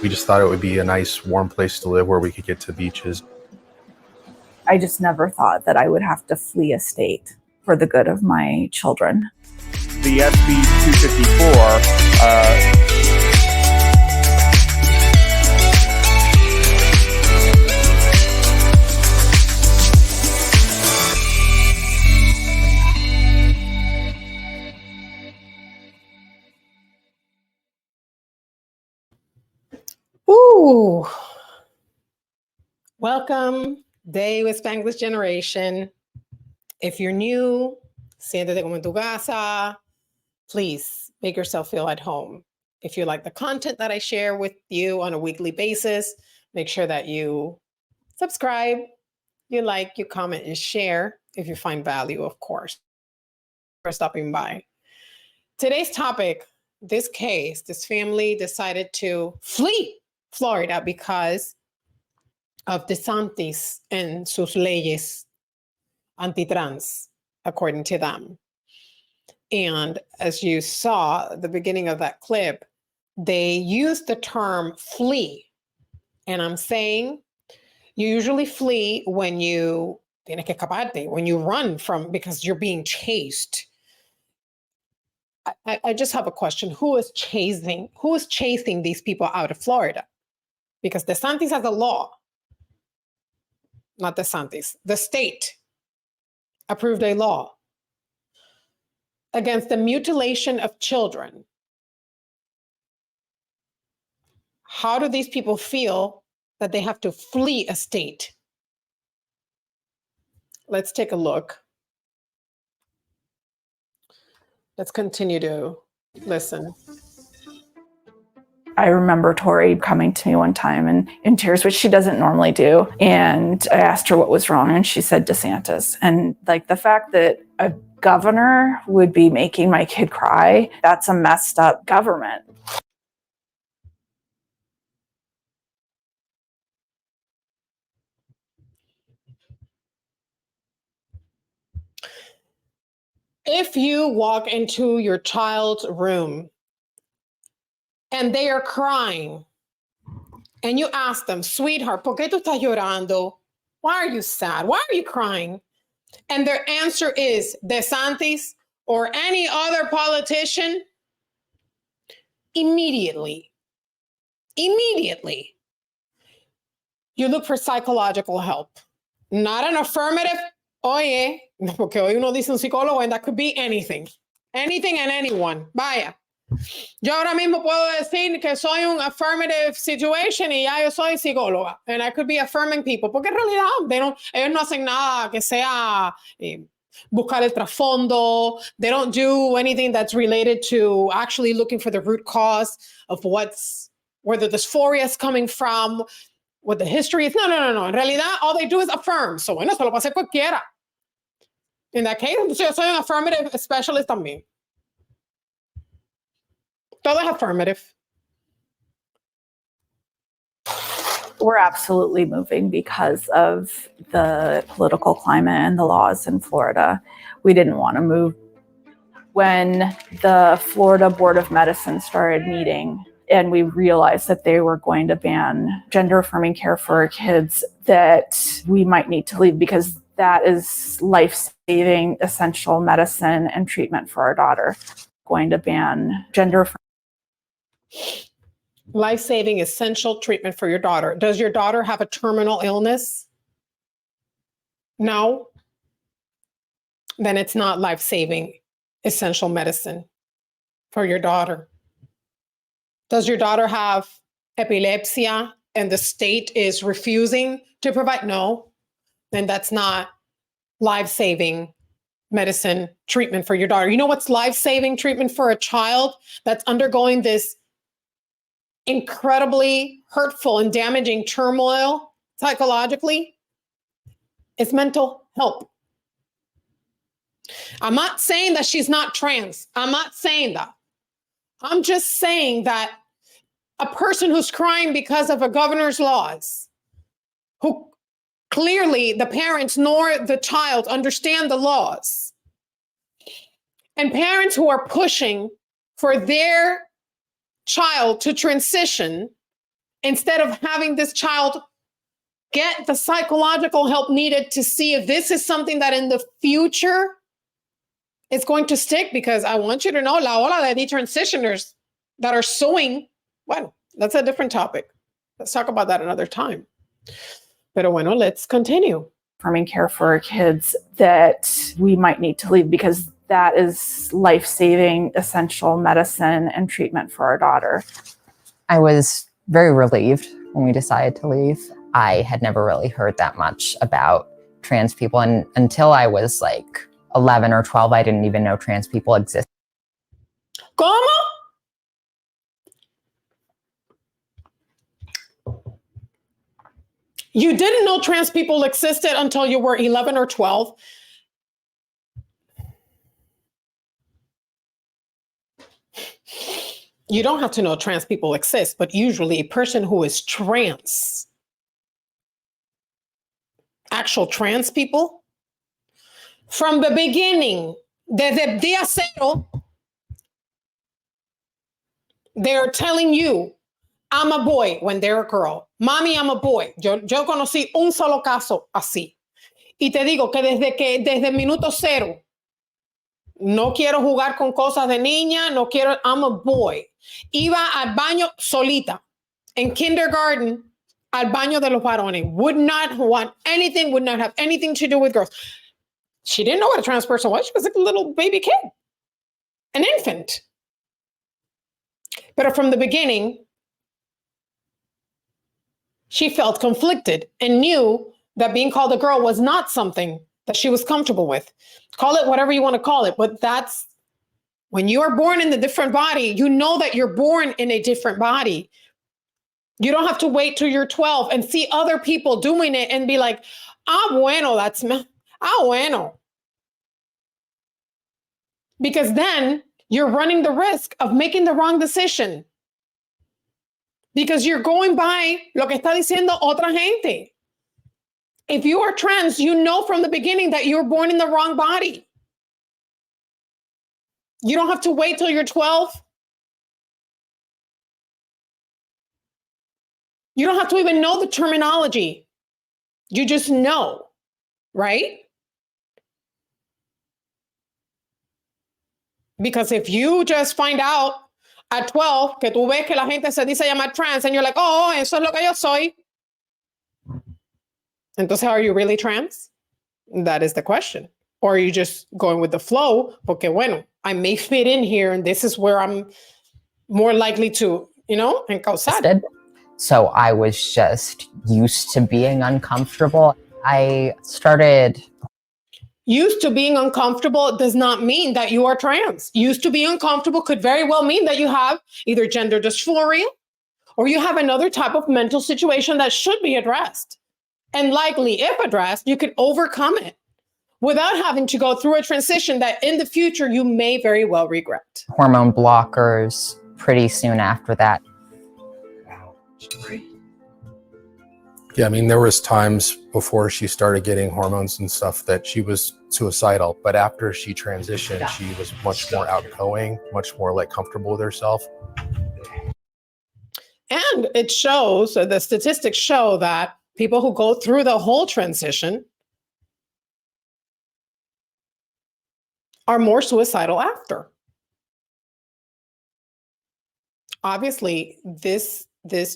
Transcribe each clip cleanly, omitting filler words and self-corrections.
We just thought it would be a nice, warm place to live where we could get to beaches. I just never thought that I would have to flee a state for the good of my children. The SB 254, Ooh. Welcome, Day with Spanglish Generation. If you're new, siéntete como en tu casa. Please make yourself feel at home. If you like the content that I share with you on a weekly basis, make sure that you subscribe, you like, you comment, and share if you find value, of course, for stopping by. Today's topic, this case, this family decided to flee Florida because of DeSantis and sus leyes anti-trans, according to them. And as you saw at the beginning of that clip, they used the term flee. And I'm saying you usually flee when you tienes que escaparte, when you run from, because you're being chased. I just have a question. Who is chasing these people out of Florida? Because DeSantis has a law, not DeSantis, the state approved a law against the mutilation of children. How do these people feel that they have to flee a state? Let's take a look. Let's continue to listen. I remember Tori coming to me one time and in tears, which she doesn't normally do. And I asked her what was wrong, and she said DeSantis. And like the fact that a governor would be making my kid cry, that's a messed up government. If you walk into your child's room and they are crying, and you ask them, sweetheart, ¿por qué tú estás llorando? Why are you sad? Why are you crying? And their answer is DeSantis or any other politician, immediately, you look for psychological help. Not an affirmative, oye, porque hoy uno dice un psicólogo, and that could be anything. Anything and anyone. Vaya. Yo ahora mismo puedo decir que soy un affirmative situation y ya yo soy psicóloga. And I could be affirming people. Porque en realidad ellos no hacen nada que sea buscar el trasfondo. They don't do anything that's related to actually looking for the root cause of where the dysphoria is coming from, what the history is. No. En realidad, all they do is affirm. So, bueno, eso lo puede hacer cualquiera. In that case, yo soy un affirmative specialist también. Todo es affirmative. We're absolutely moving because of the political climate and the laws in Florida. We didn't want to move. When the Florida Board of Medicine started meeting and we realized that they were going to ban gender-affirming care for our kids, that we might need to leave because that is life-saving, essential medicine and treatment for our daughter. Going to ban gender-affirming. Life-saving, essential treatment for your daughter. Does your daughter have a terminal illness? No? Then it's not life-saving, essential medicine for your daughter. Does your daughter have epilepsy and the state is refusing to provide? No. Then that's not life-saving medicine treatment for your daughter. You know what's life-saving treatment for a child that's undergoing this incredibly hurtful and damaging turmoil psychologically? It's mental help. I'm not saying that she's not trans. I'm not saying that. I'm just saying that a person who's crying because of a governor's laws, who clearly the parents nor the child understand the laws, and parents who are pushing for their child to transition instead of having this child get the psychological help needed to see if this is something that in the future is going to stick. Because I want you to know, la ola de transitioners that are suing, well, that's a different topic. Let's talk about that another time. Pero bueno, let's continue. Affirming care for our kids that we might need to leave, because that is life-saving, essential medicine and treatment for our daughter. I was very relieved when we decided to leave. I had never really heard that much about trans people, and until I was like 11 or 12, I didn't even know trans people existed. ¿Cómo? You didn't know trans people existed until you were 11 or 12. You don't have to know trans people exist, but usually a person who is trans, actual trans people, from the beginning, desde día cero, they're telling you, I'm a boy when they're a girl. Mami, I'm a boy. Yo conocí un solo caso así. Y te digo que desde el minuto cero, no quiero jugar con cosas de niña, no quiero, I'm a boy. Iba al baño solita. En kindergarten, al baño de los varones. Would not want anything, would not have anything to do with girls. She didn't know what a trans person was. She was like a little baby kid, an infant. But from the beginning, she felt conflicted and knew that being called a girl was not something that she was comfortable with. Call it whatever you want to call it, but that's when you are born in a different body, you know that you're born in a different body. You don't have to wait till you're 12 and see other people doing it and be like, ah, bueno, bueno. Because then you're running the risk of making the wrong decision. Because you're going by lo que está diciendo otra gente. If you are trans, you know from the beginning that you were born in the wrong body. You don't have to wait till you're 12. You don't have to even know the terminology. You just know, right? Because if you just find out at 12 que tú ves que la gente se dice llamar trans and you're like, oh, eso es lo que yo soy. Entonces, are you really trans? That is the question. Or are you just going with the flow? Porque bueno, I may fit in here and this is where I'm more likely to, encauzar. So I was just used to being uncomfortable. I started... Used to being uncomfortable does not mean that you are trans. Used to be uncomfortable could very well mean that you have either gender dysphoria or you have another type of mental situation that should be addressed. And likely, if addressed, you could overcome it without having to go through a transition that in the future you may very well regret. Hormone blockers pretty soon after that. Yeah, I mean, there was times before she started getting hormones and stuff that she was suicidal, but after she transitioned, she was much more outgoing, much more like comfortable with herself. And it shows, the statistics show that people who go through the whole transition are more suicidal after. Obviously, this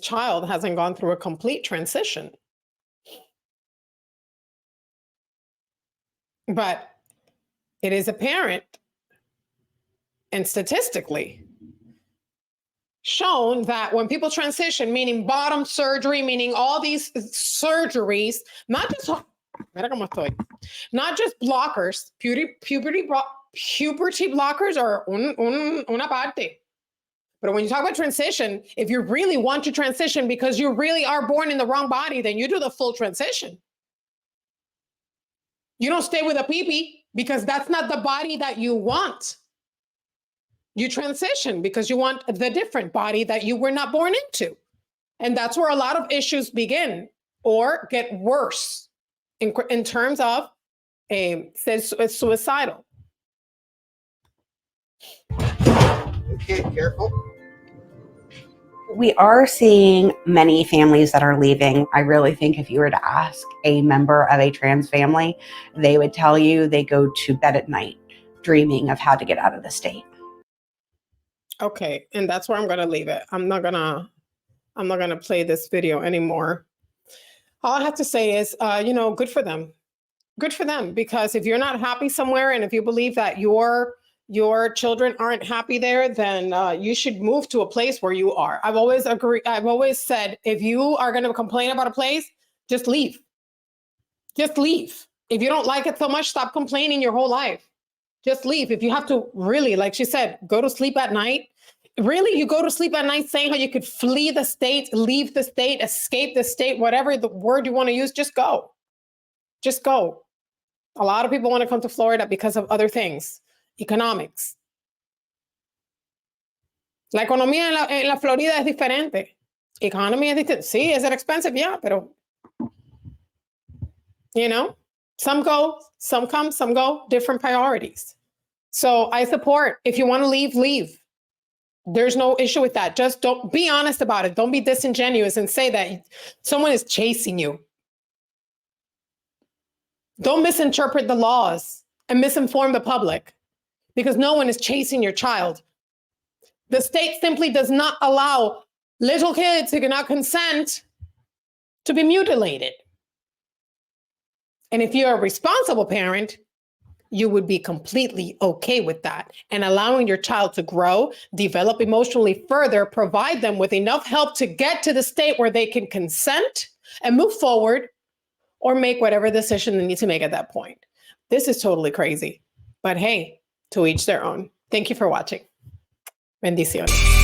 child hasn't gone through a complete transition. But it is apparent and statistically shown that when people transition, meaning bottom surgery, meaning all these surgeries, not just blockers, puberty blockers are una parte. But when you talk about transition, if you really want to transition because you really are born in the wrong body, then you do the full transition. You don't stay with a pee-pee because that's not the body that you want. You transition because you want the different body that you were not born into. And that's where a lot of issues begin or get worse in terms of suicidal. Okay, careful. We are seeing many families that are leaving. I really think if you were to ask a member of a trans family, they would tell you they go to bed at night dreaming of how to get out of the state. Okay, and that's where I'm gonna leave it. I'm not gonna play this video anymore. All I have to say is, good for them. Good for them, because if you're not happy somewhere, and if you believe that your children aren't happy there, then you should move to a place where you are. I've always said, if you are going to complain about a place, just leave. Just leave. If you don't like it so much, stop complaining your whole life. Just leave. If you have to really, like she said, go to sleep at night. Really, you go to sleep at night saying how you could flee the state, leave the state, escape the state, whatever the word you want to use, just go. Just go. A lot of people want to come to Florida because of other things. Economics. La economía en la Florida es diferente. Economy es diferente. Sí, is it expensive? Yeah, pero, some go, some come, some go, different priorities. So I support, if you want to leave, leave. There's no issue with that. Just don't be honest about it. Don't be disingenuous and say that someone is chasing you. Don't misinterpret the laws and misinform the public, because no one is chasing your child. The state simply does not allow little kids who cannot consent to be mutilated. And if you're a responsible parent, you would be completely okay with that, and allowing your child to grow, develop emotionally further, provide them with enough help to get to the state where they can consent and move forward, or make whatever decision they need to make at that point. This is totally crazy. But hey, to each their own. Thank you for watching. Bendiciones.